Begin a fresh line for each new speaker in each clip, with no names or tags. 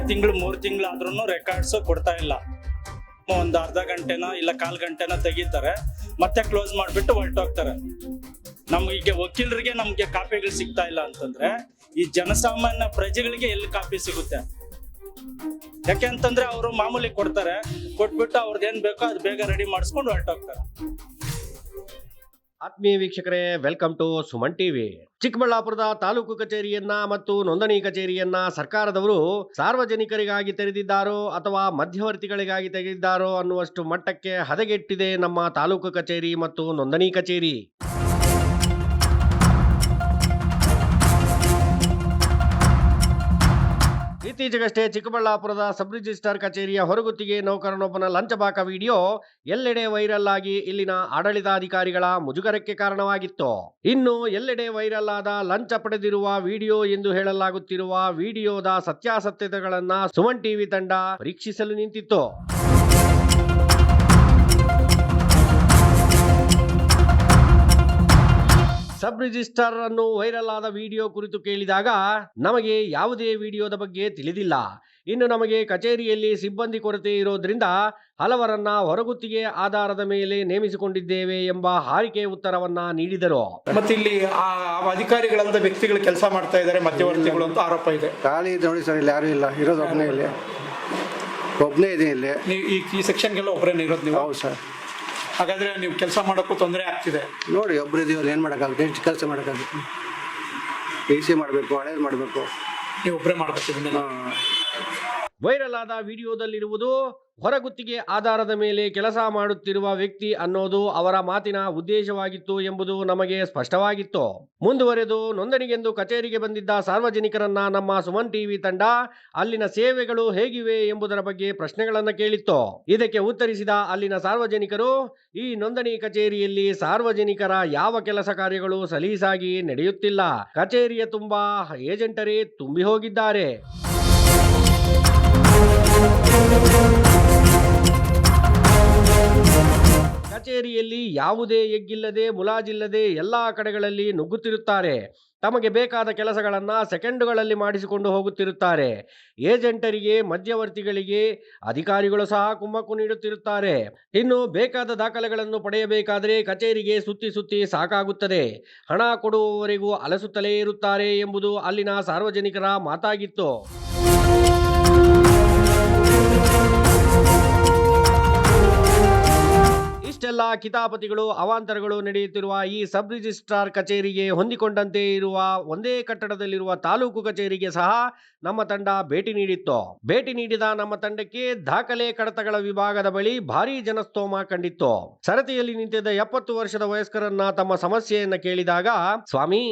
ತಿಂಗಳು 3 ತಿಂಗಳು ಆದ್ರೂ ರೆಕಾರ್ಡ್ಸ್ ಕೊಡ್ತಾ ಇಲ್ಲ. ಒಂದು ಅರ್ಧ ಗಂಟೆನ ಇಲ್ಲ ಕಾಲ್ ಗಂಟೆನ ತೆಗಿತಾರೆ, ಮತ್ತೆ ಕ್ಲೋಸ್ ಮಾಡಿಬಿಟ್ಟು ಹೊರಟೋಗ್ತಾರೆ. ನಮ್ಗೆ ವಕೀಲರಿಗೆ ನಮ್ಗೆ ಕಾಪಿಗಳು ಸಿಗ್ತಾ ಇಲ್ಲ ಅಂತಂದ್ರೆ ಈ ಜನಸಾಮಾನ್ಯ ಪ್ರಜೆಗಳಿಗೆ ಎಲ್ಲಿ ಕಾಪಿ ಸಿಗುತ್ತೆ? ಯಾಕೆಂತಂದ್ರೆ ಅವರು ಮಾಮೂಲಿ ಕೊಡ್ತಾರೆ, ಕೊಟ್ಬಿಟ್ಟು ಅವ್ರದ್ದೇನ್ ಬೇಕೋ ಅದು ಬೇಗ ರೆಡಿ ಮಾಡಿಸ್ಕೊಂಡು ಹೊರಟೋಗ್ತಾರೆ.
ಆತ್ಮೀಯ ವೀಕ್ಷಕರೇ, ವೆಲ್ಕಮ್ ಟು ಸುಮನ್ ಟಿವಿ. ಚಿಕ್ಕಬಳ್ಳಾಪುರದ ತಾಲೂಕು ಕಚೇರಿಯನ್ನ ಮತ್ತು ನೋಂದಣಿ ಕಚೇರಿಯನ್ನ ಸರ್ಕಾರದವರು ಸಾರ್ವಜನಿಕರಿಗಾಗಿ ತೆರೆದಿದ್ದಾರೋ ಅಥವಾ ಮಧ್ಯವರ್ತಿಗಳಿಗಾಗಿ ತೆಗೆದಿದ್ದಾರೋ ಅನ್ನುವಷ್ಟು ಮಟ್ಟಕ್ಕೆ ಹದಗೆಟ್ಟಿದೆ ನಮ್ಮ ತಾಲೂಕು ಕಚೇರಿ ಮತ್ತು ನೋಂದಣಿ ಕಚೇರಿ. ಇತ್ತೀಚೆಗಷ್ಟೇ ಚಿಕ್ಕಬಳ್ಳಾಪುರದ ಸಬ್ ರಿಜಿಸ್ಟ್ರಾರ್ ಕಚೇರಿಯ ಹೊರಗುತ್ತಿಗೆ ನೌಕರನೊಬ್ಬನ ಲಂಚಬಾಕ ವಿಡಿಯೋ ಎಲ್ಲೆಡೆ ವೈರಲ್ ಆಗಿ ಇಲ್ಲಿನ ಆಡಳಿತಾಧಿಕಾರಿಗಳ ಮುಜುಗರಕ್ಕೆ ಕಾರಣವಾಗಿತ್ತು. ಇನ್ನು ಎಲ್ಲೆಡೆ ವೈರಲ್ ಆದ ಲಂಚ ಪಡೆದಿರುವ ವಿಡಿಯೋ ಎಂದು ಹೇಳಲಾಗುತ್ತಿರುವ ವಿಡಿಯೋದ ಸತ್ಯಾಸತ್ಯತೆಗಳನ್ನ ಸುಮನ್ ಟಿವಿ ತಂಡ ಪರೀಕ್ಷಿಸಲು ನಿಂತಿತ್ತು. ಸಬ್ ರಿಜಿಸ್ಟ್ರಾರ್ ಅನ್ನು ವೈರಲ್ ಆದ ವಿಡಿಯೋ ಕುರಿತು ಕೇಳಿದಾಗ ನಮಗೆ ಯಾವುದೇ ವಿಡಿಯೋದ ಬಗ್ಗೆ ತಿಳಿದಿಲ್ಲ. ಇನ್ನು ನಮಗೆ ಕಚೇರಿಯಲ್ಲಿ ಸಿಬ್ಬಂದಿ ಕೊರತೆ ಇರೋದ್ರಿಂದ ಹಲವರನ್ನ ಹೊರಗುತ್ತಿಗೆ ಆಧಾರದ ಮೇಲೆ ನೇಮಿಸಿಕೊಂಡಿದ್ದೇವೆ ಎಂಬ ಹಾರಿಕೆ ಉತ್ತರವನ್ನ ನೀಡಿದರು.
ಮತ್ತೆ ಇಲ್ಲಿ ಅಧಿಕಾರಿಗಳಂತ ವ್ಯಕ್ತಿಗಳು ಕೆಲಸ ಮಾಡ್ತಾ ಇದ್ದಾರೆ, ಮಧ್ಯವರ್ತಿಗಳು ಅಂತ ಆರೋಪ ಇದೆ.
ಖಾಲಿ ಇದೆ ನೋಡಿ ಸರ್, ಇಲ್ಲಿ ಯಾರು ಇಲ್ಲ, ಇರೋದು ಒಬ್ಬನೇ ಇಲ್ಲಿ, ಒಬ್ಬನೇ ಇದೆ ಇಲ್ಲಿ.
ನೀವು ಈ ಸೆಕ್ಷನ್ಗೆಲ್ಲ ಒಬ್ಬರೇ ಇರೋದು ನೀವು?
ಹೌದು ಸರ್.
ಹಾಗಾದ್ರೆ ನೀವು ಕೆಲಸ ಮಾಡೋಕ್ಕೂ ತೊಂದರೆ ಆಗ್ತಿದೆ
ನೋಡಿ, ಒಬ್ಬರು ಇದೀವಲ್ಲ, ಏನು ಮಾಡೋಕ್ಕಾಗುತ್ತೆ? ಎಷ್ಟು ಕೆಲಸ ಮಾಡೋಕ್ಕಾಗುತ್ತೆ? AC ಮಾಡಬೇಕು, ಹಳೇದು ಮಾಡಬೇಕು,
ನೀವು ಒಬ್ಬರೇ ಮಾಡಬೇಕು ಇದನ್ನೆಲ್ಲ.
ವೈರಲ್ ಆದ ವಿಡಿಯೋದಲ್ಲಿರುವುದು ಹೊರಗುತ್ತಿಗೆ ಆಧಾರದ ಮೇಲೆ ಕೆಲಸ ಮಾಡುತ್ತಿರುವ ವ್ಯಕ್ತಿ ಅನ್ನೋದು ಅವರ ಮಾತಿನ ಉದ್ದೇಶವಾಗಿತ್ತು ಎಂಬುದು ನಮಗೆ ಸ್ಪಷ್ಟವಾಗಿತ್ತು. ಮುಂದುವರೆದು ನೋಂದಣಿಗೆಂದು ಕಚೇರಿಗೆ ಬಂದಿದ್ದ ಸಾರ್ವಜನಿಕರನ್ನ ನಮ್ಮ ಸುಮನ್ ಟಿವಿ ತಂಡ ಅಲ್ಲಿನ ಸೇವೆಗಳು ಹೇಗಿವೆ ಎಂಬುದರ ಬಗ್ಗೆ ಪ್ರಶ್ನೆಗಳನ್ನು ಕೇಳಿತ್ತು. ಇದಕ್ಕೆ ಉತ್ತರಿಸಿದ ಅಲ್ಲಿನ ಸಾರ್ವಜನಿಕರು, ಈ ನೋಂದಣಿ ಕಚೇರಿಯಲ್ಲಿ ಸಾರ್ವಜನಿಕರ ಯಾವ ಕೆಲಸ ಕಾರ್ಯಗಳು ಸಲೀಸಾಗಿ ನಡೆಯುತ್ತಿಲ್ಲ, ಕಚೇರಿಯ ತುಂಬಾ ಏಜೆಂಟರೇ ತುಂಬಿ ಹೋಗಿದ್ದಾರೆ. ಕಚೇರಿಯಲ್ಲಿ ಯಾವುದೇ ಎಗ್ಗಿಲ್ಲದೆ ಮುಲಾಜಿಲ್ಲದೆ ಎಲ್ಲಾ ಕಡೆಗಳಲ್ಲಿ ನುಗ್ಗುತ್ತಿರುತ್ತಾರೆ. ತಮಗೆ ಬೇಕಾದ ಕೆಲಸಗಳನ್ನ ಸೆಕೆಂಡುಗಳಲ್ಲಿ ಮಾಡಿಸಿಕೊಂಡು ಹೋಗುತ್ತಿರುತ್ತಾರೆ. ಏಜೆಂಟರಿಗೆ, ಮಧ್ಯವರ್ತಿಗಳಿಗೆ ಅಧಿಕಾರಿಗಳು ಸಹ ಕುಮ್ಮಕ್ಕು ನೀಡುತ್ತಿರುತ್ತಾರೆ. ಇನ್ನು ಬೇಕಾದ ದಾಖಲೆಗಳನ್ನು ಪಡೆಯಬೇಕಾದರೆ ಕಚೇರಿಗೆ ಸುತ್ತಿ ಸುತ್ತಿ ಸಾಕಾಗುತ್ತದೆ. ಹಣ ಕೊಡುವವರೆಗೂ ಅಲಸುತ್ತಲೇ ಇರುತ್ತಾರೆ ಎಂಬುದು ಅಲ್ಲಿನ ಸಾರ್ವಜನಿಕರ ಮಾತಾಗಿತ್ತು. ಇಷ್ಟೆಲ್ಲ ಕಿತಾಪತಿಗಳು, ಅವಾಂತರಗಳು ನಡೆಯುತ್ತಿರುವ ಈ ಸಬ್ ರಿಜಿಸ್ಟ್ರಾರ್ ಕಚೇರಿಗೆ ಹೊಂದಿಕೊಂಡಂತೆ ಇರುವ ಒಂದೇ ಕಟ್ಟಡದಲ್ಲಿರುವ ತಾಲೂಕು ಕಚೇರಿಗೆ ಸಹ ನಮ್ಮ ತಂಡ ಭೇಟಿ ನೀಡಿತ್ತು. ಭೇಟಿ ನೀಡಿದ ನಮ್ಮ ತಂಡಕ್ಕೆ ದಾಖಲೆ ಕಡತಗಳ ವಿಭಾಗದ ಬಳಿ ಭಾರೀ ಜನಸ್ತೋಮ ಕಂಡಿತ್ತು. ಸರತಿಯಲ್ಲಿ ನಿಂತಿದ್ದ 70 ವರ್ಷದ ವಯಸ್ಕರನ್ನ ತಮ್ಮ ಸಮಸ್ಯೆಯನ್ನ ಕೇಳಿದಾಗ, ಸ್ವಾಮಿ,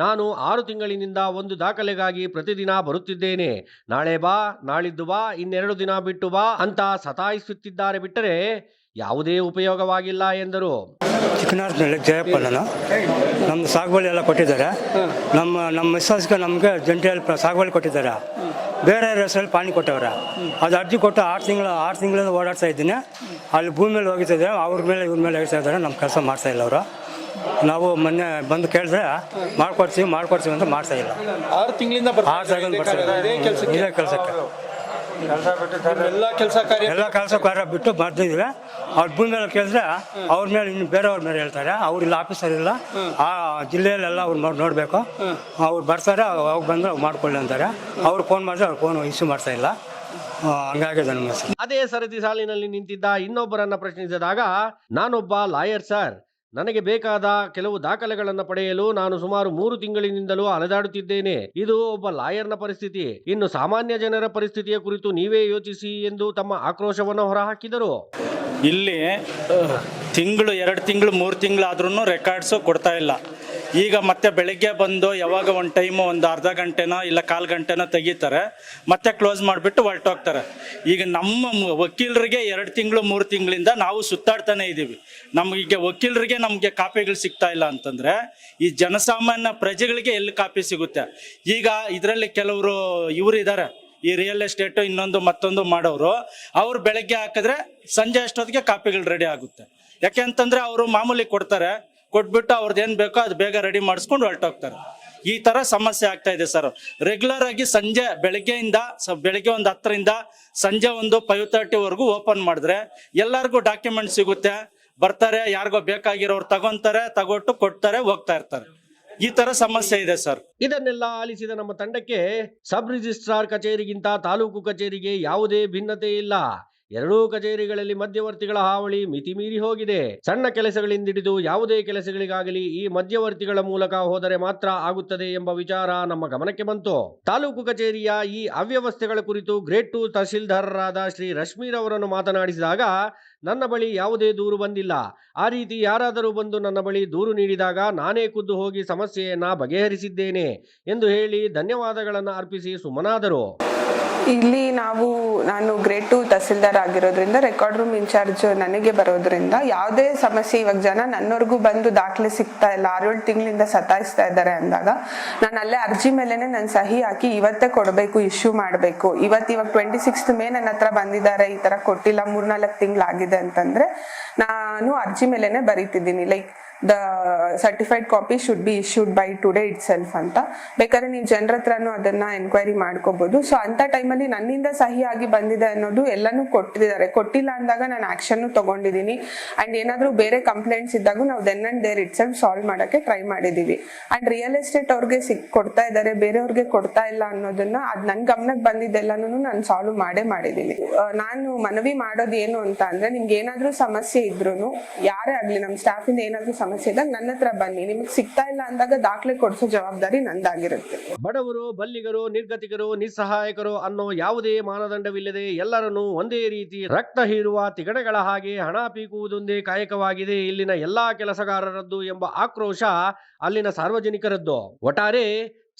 ನಾನು 6 ತಿಂಗಳಿನಿಂದ ಒಂದು ದಾಖಲೆಗಾಗಿ ಪ್ರತಿದಿನ ಬರುತ್ತಿದ್ದೇನೆ, ನಾಳೆ ಬಾ, ನಾಳಿದ್ದು ಬಾ, ಇನ್ನೆರಡು ದಿನ ಬಿಟ್ಟು ಬಾ ಅಂತ ಸತಾಯಿಸುತ್ತಿದ್ದಾರೆ ಬಿಟ್ಟರೆ ಯಾವುದೇ ಉಪಯೋಗವಾಗಿಲ್ಲ ಎಂದರು.
ಚಿಕ್ಕನಾಥ್ನಲ್ಲಿ ಜಯಪ್ಪನ ನಮ್ದು ಸಾಗುವಳಿ ಎಲ್ಲ ಕೊಟ್ಟಿದ್ದಾರೆ. ನಮ್ಮ ಮಿಸ್ಸಸ್ಗೆ ನಮಗೆ ಜಂಟಿಯಲ್ಲಿ ಸಾಗುವಳಿ ಕೊಟ್ಟಿದ್ದಾರೆ. ಬೇರೆ ಹೆಸರಲ್ಲಿ ಪಾಣಿ ಕೊಟ್ಟವ್ರೆ. ಅದು ಅರ್ಜಿ ಕೊಟ್ಟು 6 ತಿಂಗಳಿಂದ ಓಡಾಡ್ತಾ ಇದ್ದೀನಿ. ಅಲ್ಲಿ ಭೂಮಿ ಮೇಲೆ ಹೋಗಿದ್ದಾರೆ, ಅವ್ರ ಮೇಲೆ ಇವ್ರ ಮೇಲೆ ಹೇಳ್ತಾ ಇದ್ದಾರೆ. ನಮ್ಮ ಕೆಲಸ ಮಾಡ್ತಾ ಇಲ್ಲ ಅವರು. ನಾವು ಮೊನ್ನೆ ಬಂದು ಕೇಳಿದ್ರೆ ಮಾಡ್ಕೊಡ್ತೀವಿ ಅಂತ ಮಾಡ್ತಾ ಇಲ್ಲ.
6 ತಿಂಗಳಿಂದ ಇದೇ ಕೆಲಸಕ್ಕೆ ಎಲ್ಲ ಕೆಲಸ ಕಾರ್ಯ ಬಿಟ್ಟು ಬರ್ತಿದ್ವಿ. ಅವ್ರ ಭೂಮಿ ಮೇಲೆ ಕೇಳಿದ್ರೆ ಅವ್ರ ಮೇಲೆ ಇನ್ನು ಬೇರೆಯವ್ರ ಮೇಲೆ ಹೇಳ್ತಾರೆ. ಅವ್ರಿಲ್ಲ, ಆಫೀಸರ್ ಇಲ್ಲ, ಆ ಜಿಲ್ಲೆಯಲ್ಲೆಲ್ಲ ಅವ್ರು ನೋಡಬೇಕು. ಅವ್ರು ಬರ್ತಾರೆ, ಅವಾಗ ಬಂದ್ರೆ ಮಾಡ್ಕೊಳ್ಳಿ ಅಂತಾರೆ. ಅವ್ರು ಫೋನ್ ಮಾಡಿದ್ರೆ ಅವ್ರು ಫೋನ್ ಇಶ್ಯೂ ಮಾಡ್ತಾ ಇಲ್ಲ. ಹಂಗಾಗಿದೆ ನಮ್ಮ ಹೆಸರು.
ಅದೇ ಸರತಿ ಸಾಲಿನಲ್ಲಿ ನಿಂತಿದ್ದ ಇನ್ನೊಬ್ಬರನ್ನ ಪ್ರಶ್ನಿಸಿದಾಗ, ನಾನೊಬ್ಬ ಲಾಯರ್ ಸರ್, ನನಗೆ ಬೇಕಾದ ಕೆಲವು ದಾಖಲೆಗಳನ್ನು ಪಡೆಯಲು ನಾನು ಸುಮಾರು 3 ತಿಂಗಳಿನಿಂದಲೂ ಅಲೆದಾಡುತ್ತಿದ್ದೇನೆ. ಇದು ಒಬ್ಬ ಲಾಯರ್ನ ಪರಿಸ್ಥಿತಿ. ಇನ್ನು ಸಾಮಾನ್ಯ ಜನರ ಪರಿಸ್ಥಿತಿಯ ಕುರಿತು ನೀವೇ ಯೋಚಿಸಿ ಎಂದು ತಮ್ಮ ಆಕ್ರೋಶವನ್ನು ಹೊರಹಾಕಿದರು.
ಇಲ್ಲಿ ತಿಂಗಳು 2 ತಿಂಗಳು 3 ತಿಂಗಳು ಆದ್ರೂ ರೆಕಾರ್ಡ್ಸು ಕೊಡ್ತಾ ಇಲ್ಲ. ಈಗ ಮತ್ತೆ ಬೆಳಗ್ಗೆ ಬಂದು ಯಾವಾಗ ಒಂದು ಟೈಮು ಒಂದು ಅರ್ಧ ಗಂಟೆನ ಇಲ್ಲ ಕಾಲ್ ಗಂಟೆನ ತೆಗಿತಾರೆ, ಮತ್ತೆ ಕ್ಲೋಸ್ ಮಾಡಿಬಿಟ್ಟು ಹೊರಟೋಗ್ತಾರೆ. ಈಗ ನಮ್ಮ ವಕೀಲರಿಗೆ 2 ತಿಂಗಳು 3 ತಿಂಗಳಿಂದ ನಾವು ಸುತ್ತಾಡ್ತಾನೆ ಇದ್ದೀವಿ. ನಮಗೆ ವಕೀಲರಿಗೆ ನಮಗೆ ಕಾಪಿಗಳು ಸಿಗ್ತಾ ಇಲ್ಲ ಅಂತಂದ್ರೆ ಈ ಜನಸಾಮಾನ್ಯ ಪ್ರಜೆಗಳಿಗೆ ಎಲ್ಲಿ ಕಾಪಿ ಸಿಗುತ್ತೆ? ಈಗ ಇದರಲ್ಲಿ ಕೆಲವರು ಇವರು ಇದ್ದಾರೆ, ಈ ರಿಯಲ್ ಎಸ್ಟೇಟು ಇನ್ನೊಂದು ಮತ್ತೊಂದು ಮಾಡೋರು, ಅವ್ರು ಬೆಳಗ್ಗೆ ಹಾಕಿದ್ರೆ ಸಂಜೆ ಅಷ್ಟೊತ್ತಿಗೆ ಕಾಪಿಗಳು ರೆಡಿ ಆಗುತ್ತೆ. ಯಾಕೆ ಅಂತಂದ್ರೆ ಅವರು ಮಾಮೂಲಿ ಕೊಡ್ತಾರೆ, ಕೊಟ್ಬಿಟ್ಟು ಅವ್ರದ್ದು ಏನು ಬೇಕೋ ಅದು ಬೇಗ ರೆಡಿ ಮಾಡಿಸ್ಕೊಂಡು ಹೊರಟೋಗ್ತಾರೆ. ಈ ತರ ಸಮಸ್ಯೆ ಆಗ್ತಾ ಇದೆ ಸರ್. ರೆಗ್ಯುಲರ್ ಆಗಿ ಸಂಜೆ ಬೆಳಗ್ಗೆ ಒಂದು 10ರಿಂದ ಸಂಜೆ ಒಂದು 5:30 ಓಪನ್ ಮಾಡಿದ್ರೆ ಎಲ್ಲರಿಗೂ ಡಾಕ್ಯುಮೆಂಟ್ ಸಿಗುತ್ತೆ, ಬರ್ತಾರೆ, ಯಾರಿಗೋ ಬೇಕಾಗಿರೋರು ತಗೊಟ್ಟು ಕೊಡ್ತಾರೆ, ಹೋಗ್ತಾ ಇರ್ತಾರೆ. ಈ ತರ ಸಮಸ್ಯೆ ಇದೆ ಸರ್.
ಇದನ್ನೆಲ್ಲ ಆಲಿಸಿದ ನಮ್ಮ ತಂಡಕ್ಕೆ ಸಬ್ ರಿಜಿಸ್ಟ್ರಾರ್ ಕಚೇರಿಗಿಂತ ತಾಲೂಕು ಕಚೇರಿಗೆ ಯಾವುದೇ ಭಿನ್ನತೆ ಇಲ್ಲ. ಎರಡೂ ಕಚೇರಿಗಳಲ್ಲಿ ಮಧ್ಯವರ್ತಿಗಳ ಹಾವಳಿ ಮಿತಿಮೀರಿ ಹೋಗಿದೆ. ಸಣ್ಣ ಕೆಲಸಗಳಿಂದಿಡಿದು ಯಾವುದೇ ಕೆಲಸಗಳಿಗಾಗಲಿ ಈ ಮಧ್ಯವರ್ತಿಗಳ ಮೂಲಕ ಹೋದರೆ ಮಾತ್ರ ಆಗುತ್ತದೆ ಎಂಬ ವಿಚಾರ ನಮ್ಮ ಗಮನಕ್ಕೆ ಬಂತು. ತಾಲೂಕು ಕಚೇರಿಯ ಈ ಅವ್ಯವಸ್ಥೆಗಳ ಕುರಿತು ಗ್ರೇಡ್ 2 ತಹಶೀಲ್ದಾರರಾದ ಶ್ರೀ ರಶ್ಮೀರವರನ್ನು ಮಾತನಾಡಿಸಿದಾಗ ನನ್ನ ಬಳಿ ಯಾವುದೇ ದೂರು ಬಂದಿಲ್ಲ. ಆ ರೀತಿ ಯಾರಾದರೂ ಬಂದು ನನ್ನ ಬಳಿ ದೂರು ನೀಡಿದಾಗ ನಾನೇ ಖುದ್ದು ಹೋಗಿ ಸಮಸ್ಯೆಯನ್ನ ಬಗೆಹರಿಸಿದ್ದೇನೆ ಎಂದು ಹೇಳಿ ಧನ್ಯವಾದಗಳನ್ನು ಅರ್ಪಿಸಿ ಸುಮ್ಮನಾದರು.
ಇಲ್ಲಿ ನಾನು ಗ್ರೇಡ್ 2 ತಹಸೀಲ್ದಾರ್ ಆಗಿರೋದ್ರಿಂದ ರೆಕಾರ್ಡ್ ರೂಮ್ ಇನ್ಚಾರ್ಜ್ ನನಗೆ ಬರೋದ್ರಿಂದ ಯಾವುದೇ ಸಮಸ್ಯೆ, ಇವಾಗ ಜನ ನನ್ನವರೆಗೂ ಬಂದು ದಾಖಲೆ ಸಿಗ್ತಾ ಇಲ್ಲ, 6-7 ತಿಂಗಳಿಂದ ಸತಾಯಿಸ್ತಾ ಇದ್ದಾರೆ ಅಂದಾಗ ನಾನು ಅಲ್ಲೇ ಅರ್ಜಿ ಮೇಲೆನೆ ನಾನು ಸಹಿ ಹಾಕಿ ಇವತ್ತೇ ಕೊಡಬೇಕು, ಇಶ್ಯೂ ಮಾಡಬೇಕು. ಇವಾಗ 26th ಮೇ ನನ್ನ ಹತ್ರ ಬಂದಿದ್ದಾರೆ, ಈ ತರ ಕೊಟ್ಟಿಲ್ಲ, 3-4 ತಿಂಗಳಾಗಿದೆ ಅಂತಂದ್ರೆ ನಾನು ಅರ್ಜಿ ಮೇಲೆನೆ ಬರೀತಿದ್ದೀನಿ, like the certified copy should be issued by today itself ಅಂತ. ಬೇಕಾದ್ರೆ ನೀವು ಜನರ ಹತ್ರನೂ ಅದನ್ನ ಎನ್ಕ್ವೈರಿ ಮಾಡ್ಕೋಬಹುದು. ಸೊ ಅಂತ ಟೈಮಲ್ಲಿ ನನ್ನಿಂದ ಸಹಿ ಆಗಿ ಬಂದಿದೆ ಅನ್ನೋದು ಎಲ್ಲಾನು ಕೊಟ್ಟಿದ್ದಾರೆ. ಕೊಟ್ಟಿಲ್ಲ ಅಂದಾಗ ನಾನು ಆಕ್ಷನ್ ತಗೊಂಡಿದ್ದೀನಿ. ಅಂಡ್ ಏನಾದ್ರೂ ಬೇರೆ ಕಂಪ್ಲೇಂಟ್ಸ್ ಇದ್ದಾಗ ನಾವು then and there itself solve ಮಾಡಕ್ಕೆ ಟ್ರೈ ಮಾಡಿದೀವಿ. ಅಂಡ್ ರಿಯಲ್ ಎಸ್ಟೇಟ್ ಅವ್ರಿಗೆ ಕೊಡ್ತಾ ಇದ್ದಾರೆ, ಬೇರೆಯವ್ರಿಗೆ ಕೊಡ್ತಾ ಇಲ್ಲ ಅನ್ನೋದನ್ನ ಅದ್ ನನ್ ಗಮನಕ್ಕೆ ಬಂದಿದ್ದೆಲ್ಲಾನು ನಾನು ಸಾಲ್ವ್ ಮಾಡಿದ್ದೀನಿ. ನಾನು ಮನವಿ ಮಾಡೋದು ಏನು ಅಂತ ಅಂದ್ರೆ, ನಿಮ್ಗೆ ಏನಾದ್ರೂ ಸಮಸ್ಯೆ ಇದ್ರು ಯಾರೇ ಆಗ್ಲಿ, ನಮ್ಮ ಸ್ಟಾಫ್ ಇಂದ ಏನಾದ್ರೂ ಸಮಸ್ಯೆ ಇದ್ದಾಗ ನನ್ನ ಹತ್ರ ಬನ್ನಿ. ನಿಮ್ಗೆ ಸಿಗ್ತಾ ಇಲ್ಲ ಅಂದಾಗ ದಾಖಲೆ ಕೊಡಿಸೋ ಜವಾಬ್ದಾರಿ ನಂದಾಗಿರುತ್ತೆ.
ಬಡವರು, ಬಲ್ಲಿಗರು, ನಿರ್ಗತಿಕರು, ನಿಸ್ಸಹಾಯಕರು ಅನ್ನೋ ಯಾವುದೇ ಮಾನದಂಡವಿಲ್ಲದೆ ಎಲ್ಲರನ್ನೂ ಒಂದೇ ರೀತಿ ರಕ್ತ ಹೀರುವ ತಿಗಣೆಗಳ ಹಾಗೆ ಹಣ ಪೀಕುವುದೊಂದೇ ಕಾಯಕವಾಗಿದೆ ಇಲ್ಲಿನ ಎಲ್ಲಾ ಕೆಲಸಗಾರರದ್ದು ಎಂಬ ಆಕ್ರೋಶ ಅಲ್ಲಿನ ಸಾರ್ವಜನಿಕರದ್ದು. ಒಟ್ಟಾರೆ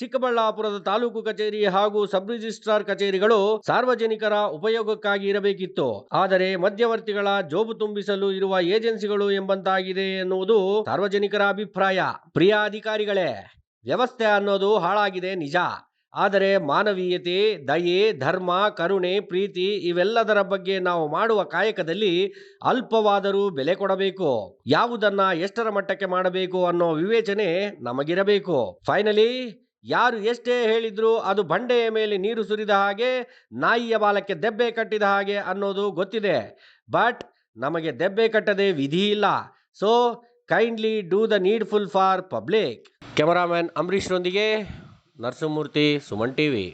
ಚಿಕ್ಕಬಳ್ಳಾಪುರದ ತಾಲೂಕು ಕಚೇರಿ ಹಾಗೂ ಸಬ್ ರಿಜಿಸ್ಟ್ರಾರ್ ಕಚೇರಿಗಳು ಸಾರ್ವಜನಿಕರ ಉಪಯೋಗಕ್ಕಾಗಿ ಇರಬೇಕಿತ್ತು. ಆದರೆ ಮಧ್ಯವರ್ತಿಗಳ ಜೋಬು ತುಂಬಿಸಲು ಇರುವ ಏಜೆನ್ಸಿಗಳು ಎಂಬಂತಾಗಿದೆ ಎನ್ನುವುದು ಸಾರ್ವಜನಿಕರ ಅಭಿಪ್ರಾಯ. ಪ್ರಿಯ ಅಧಿಕಾರಿಗಳೇ, ವ್ಯವಸ್ಥೆ ಅನ್ನೋದು ಹಾಳಾಗಿದೆ ನಿಜ. ಆದರೆ ಮಾನವೀಯತೆ, ದಯೆ, ಧರ್ಮ, ಕರುಣೆ, ಪ್ರೀತಿ ಇವೆಲ್ಲದರ ಬಗ್ಗೆ ನಾವು ಮಾಡುವ ಕಾಯಕದಲ್ಲಿ ಅಲ್ಪವಾದರೂ ಬೆಲೆ ಕೊಡಬೇಕು. ಯಾವುದನ್ನ ಎಷ್ಟರ ಮಟ್ಟಕ್ಕೆ ಮಾಡಬೇಕು ಅನ್ನೋ ವಿವೇಚನೆ ನಮಗಿರಬೇಕು. ಫೈನಲಿ ಯಾರು ಎಷ್ಟೇ ಹೇಳಿದ್ರು ಅದು ಬಂಡೆಯ ಮೇಲೆ ನೀರು ಸುರಿದ ಹಾಗೆ, ನಾಯಿಯ ಬಾಲಕ್ಕೆ ದೆಬ್ಬೆ ಕಟ್ಟಿದ ಹಾಗೆ ಅನ್ನೋದು ಗೊತ್ತಿದೆ. ಬಟ್ ನಮಗೆ ದೆಬ್ಬೆ ಕಟ್ಟದೆ ವಿಧಿ ಇಲ್ಲ. So kindly do the needful for public. Cameraman Ambareesh ರೊಂದಿಗೆ ನರಸಿಂಹಮೂರ್ತಿ, ಸುಮನ್ ಟಿವಿ.